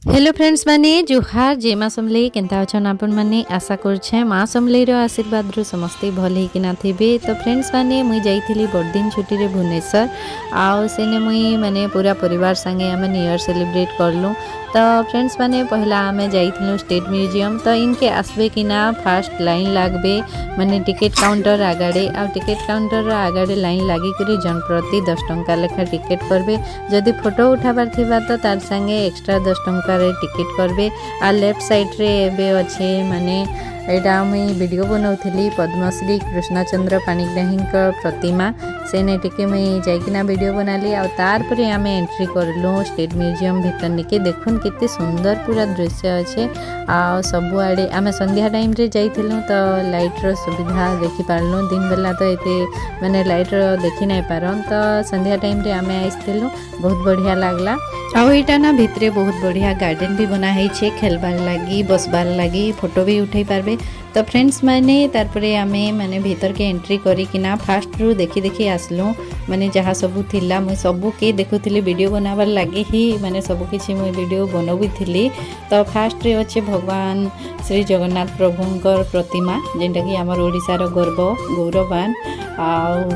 Hello friends माने जुहार जय माँ समलेई केनता अछन आपण माने आशा करछे माँ समलेई रो आशीर्वाद रो समस्ते भल ही किना थिबे। तो फ्रेंड्स माने मुई जाइथिली बड़दिन छुट्टी रे भुवनेश्वर आउ सेने मुई माने पूरा परिवार संगे आमे न्यू ईयर सेलिब्रेट करलु। तो फ्रेंड्स माने पहला आमे जाइथिलु स्टेट म्यूजियम। तो इनके आसबे किना फास्ट लाइन लागबे माने टिकेट काउंटर आगाड़े आ टिकेट काउंटर आगाड़े लाइन लागी करी जन प्रति 10 टंका लेखा टिकेट करबे। जदि फोटो उठाबार थिबा तो तार संगे एक्स्ट्रा 10 टंका रे टिकेट करबे। आ लेफ्ट साइड रे एबे अच्छे माने एटा मुई वीडियो बनाउथिली पद्मश्री कृष्णचंद्र पाणिग्राही प्रतिमा सेने टिके मुई जाइकिना वीडियो बनाली आ तार परे आमे एंट्री करलु स्टेट म्यूजियम भीतर निके देखुन केते सुंदर पूरा दृश्य अच्छे आ सबु आड़े आमे संध्या टाइम रे जाइथिलु तो लाइट रो सुविधा देखि पारलु। दिन बेला तो एते माने लाइट रो देखि नै पारन तो संध्या टाइम रे आमे आइथिलु बहुत बढ़िया लागला। आउ एटा ना भितरे बहुत बढ़िया गार्डन भी बना है छे खेलबार लगी बसबार लगी फोटो भी उठाई पारबे। तो फ्रेंड्स माने तारपरे आमे माने भीतर के एंट्री करी किना फास्ट रू देखि देखि आसलु माने जहाँ सबू थिला मुई सबू के देखुथिली वीडियो बनाबार लगी ही माने सबू किछि मुई वीडियो बनौबी थिली। तो फास्ट रे अच्छे भगवान श्री जगन्नाथ प्रभुंकर प्रतिमा जेनटा कि हमर ओडिसा रो गर्व गौरवान आ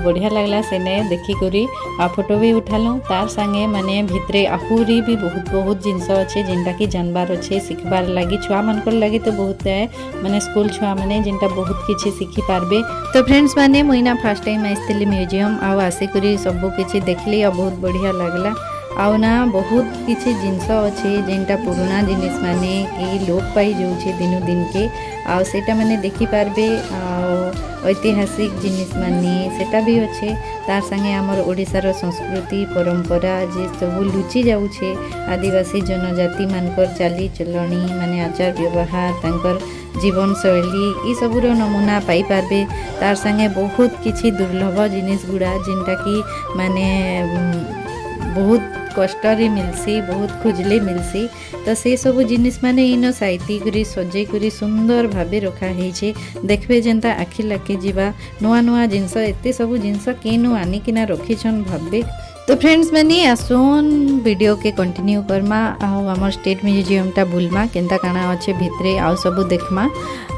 बढ़िया लागला सेने देखि करी आ फोटो भी उठालु। तार संगे माने भितरे आहुरी भी बहुत जिनस अच्छे जेनटा कि जानबार अच्छे सिखबार लगी छुआ मानकर लगी तो बहुत है माने स्कूल छुआ माने जेनटा बहुत किछि सिखि पारबे। तो फ्रेंड्स माने मुइना फर्स्ट टाइम आइथिली म्यूजियम आ आसी करी सब किछि देखली आ बहुत बढ़िया लागला। आउ ना बहुत किछि जिनस अच्छे जेनटा पुराना जिनिस माने कि लोप पाई जाउछे दिनु दिन के आ सेटा माने देखि पारबे आ ऐतिहासिक जिनिस माने सेटा भी अच्छे। तार संगे हमर ओडिसा रो संस्कृति परंपरा जे सब लुचि जाउछे आदिवासी जनजाति मानकर चाली चलणी माने आचार व्यवहार तांकर जीवन शैली ई सब रो नमूना पाई पारबे। तार संगे बहुत किछि दुर्लभ जिनिस गुड़ा जेनटा कि माने बहुत कष्टरे मिलसी बहुत खुजले मिलसी। तो से सब जिनिस माने इन साइती करी सजे करी सुंदर भाबे रखा है देखबे जेनता आखि लागे जीवा नुआ नुआ जिनस एते सब जिनस केनु आनी किना रखिछन भाबे। तो फ्रेंड्स माने आसोन वीडियो के कंटिन्यू करमा आमर स्टेट म्यूजियम टा बुलमा केनता काना अच्छे भितरे आउ सब देखमा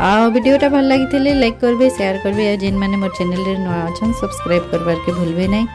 आ वीडियोटा भल लागिथिले लाइक करबे शेयर करबे आ जेन माने मोर चैनल रे नवा अछन सब्सक्राइब करबार के भूलबे नै।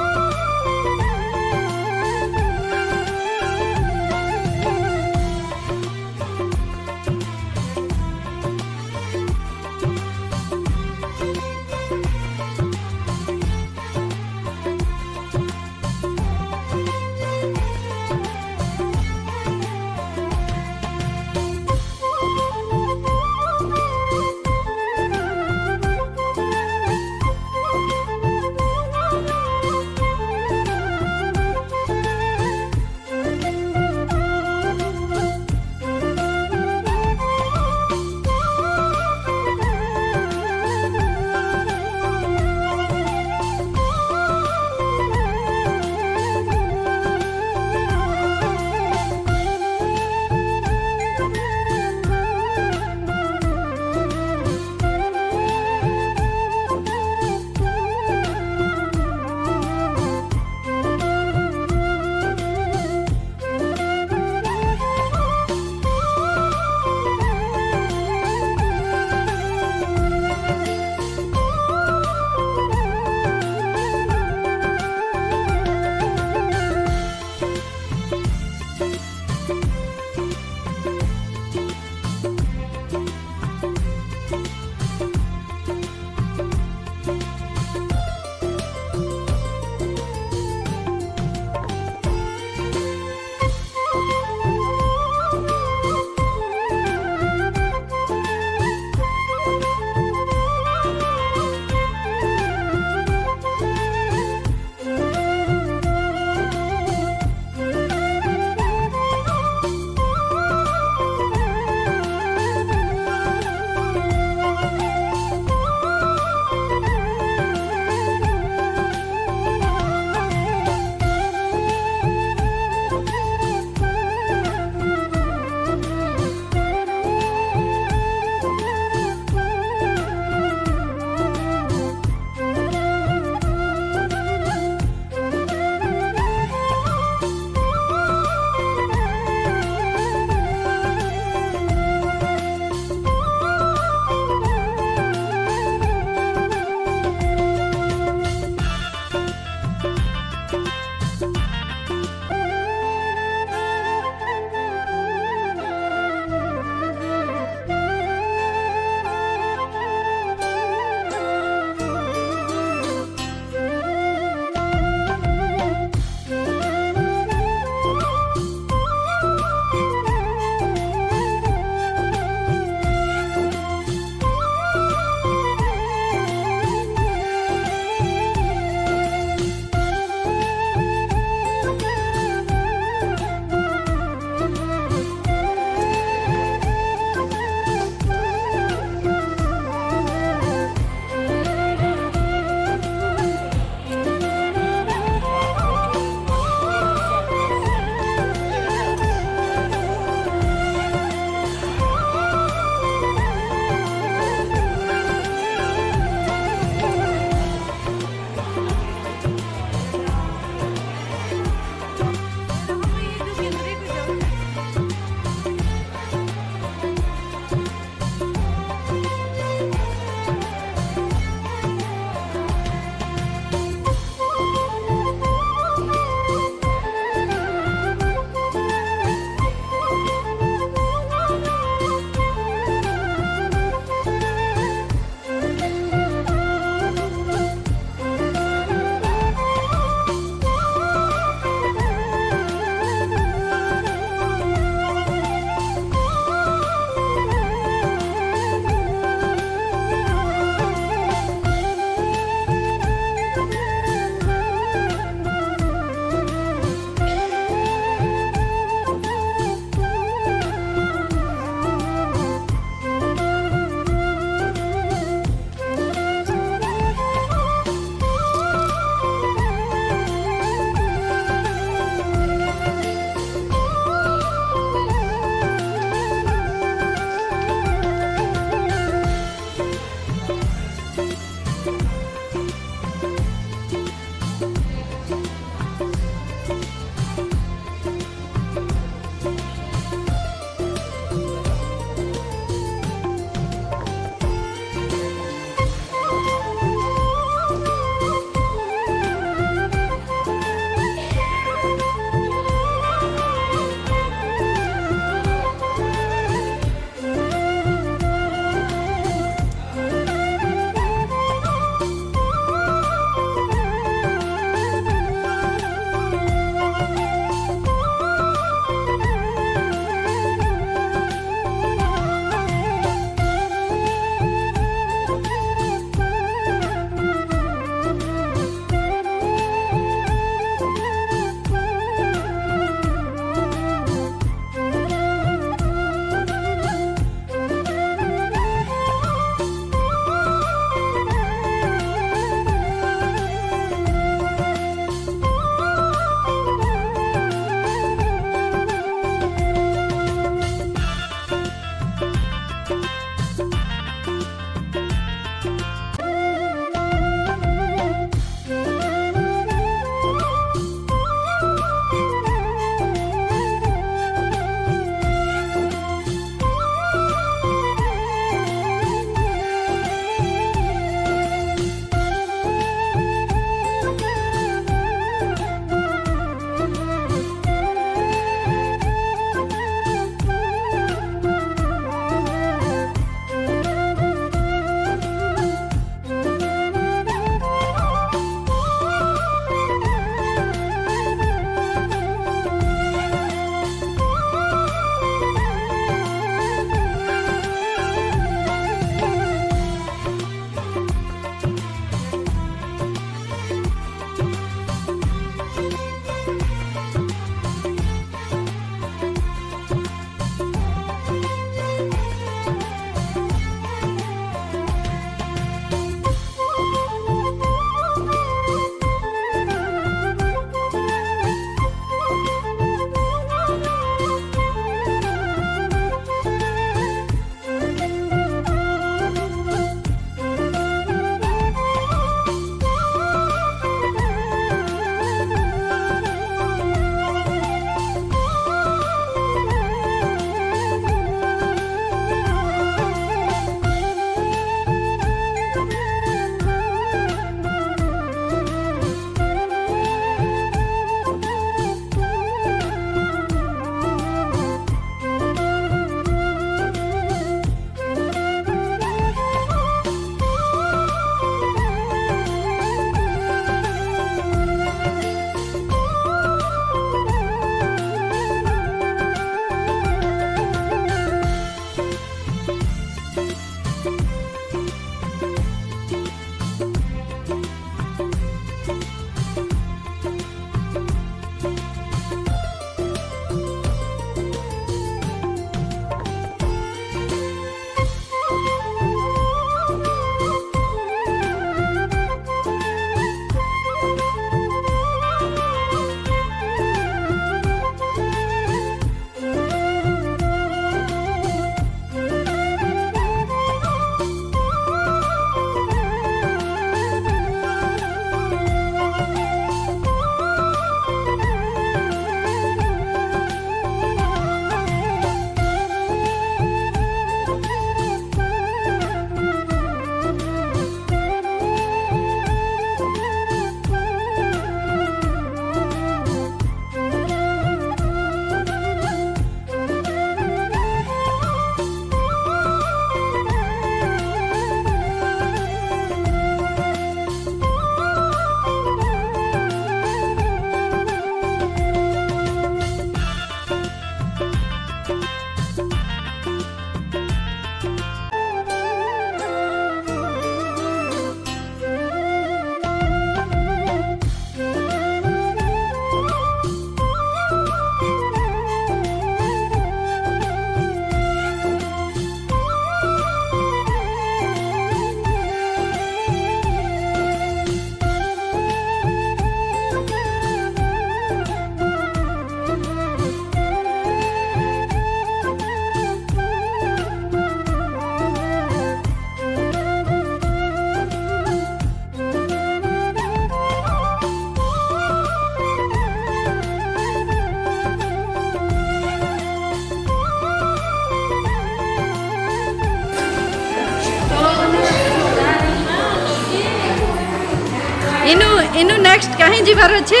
इनु इनु नेक्स्ट कहीं जीवार अच्छे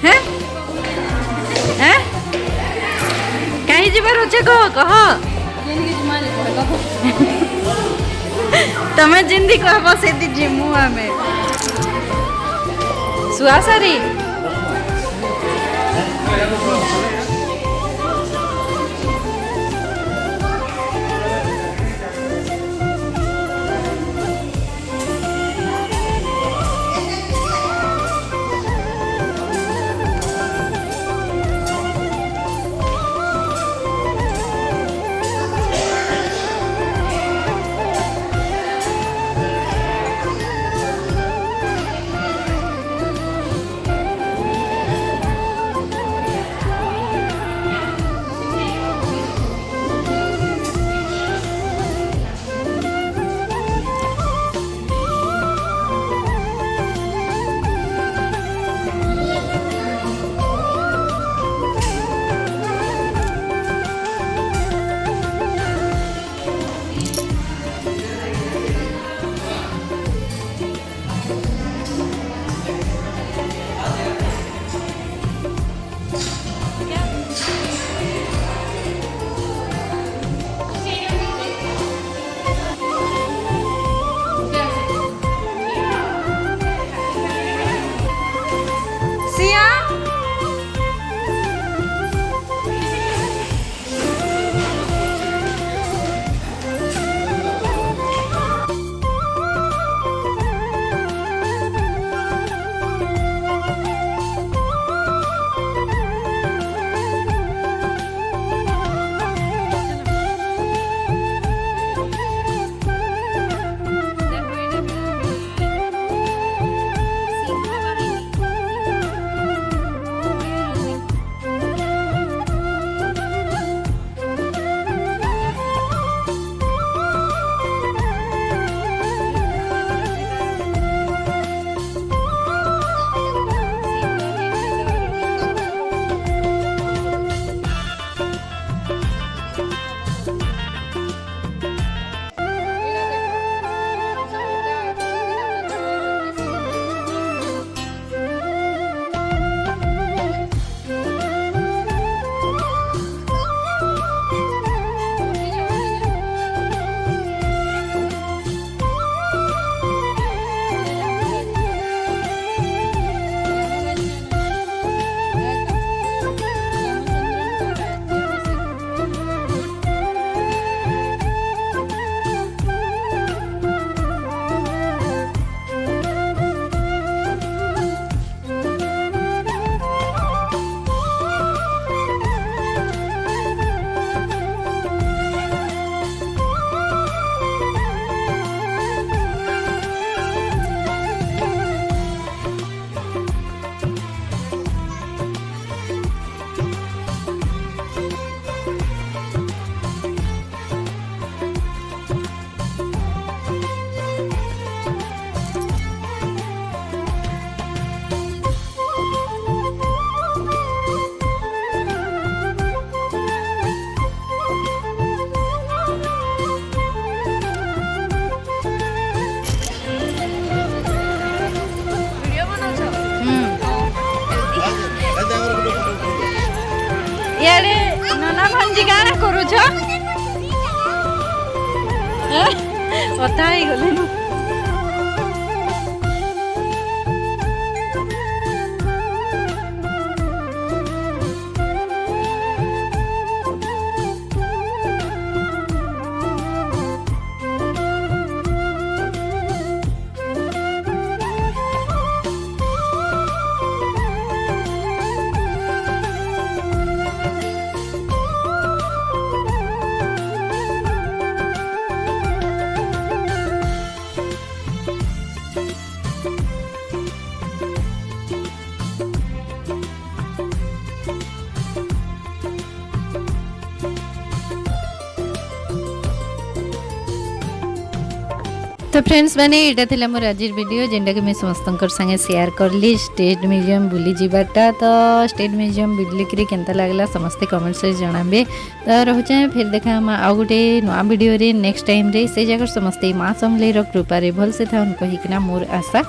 हैं हैं कहीं जीवार अच्छे कह तमें जिंदी कहब से जिमु आमे सुहासारी यारे नाना भांजी गाना करूछ बताई गले तो फ्रेंड्स मैंने यहाँ थी मोर आज वीडियो जेनटा कि मैं समस्त संगे शेयर करली स्टेट म्यूजियम बुली जावाटा। तो स्टेट म्यूजियम बुलिक केनता लगला समस्ते कमेंट्स जनाबे। तो रोचे फिर देखा आउ गोटे नुआ वीडियो रे नेक्स्ट टाइम रे से जगह समस्ते माँ समलेर कृपा भलसे था कहीकिना मोर आशा।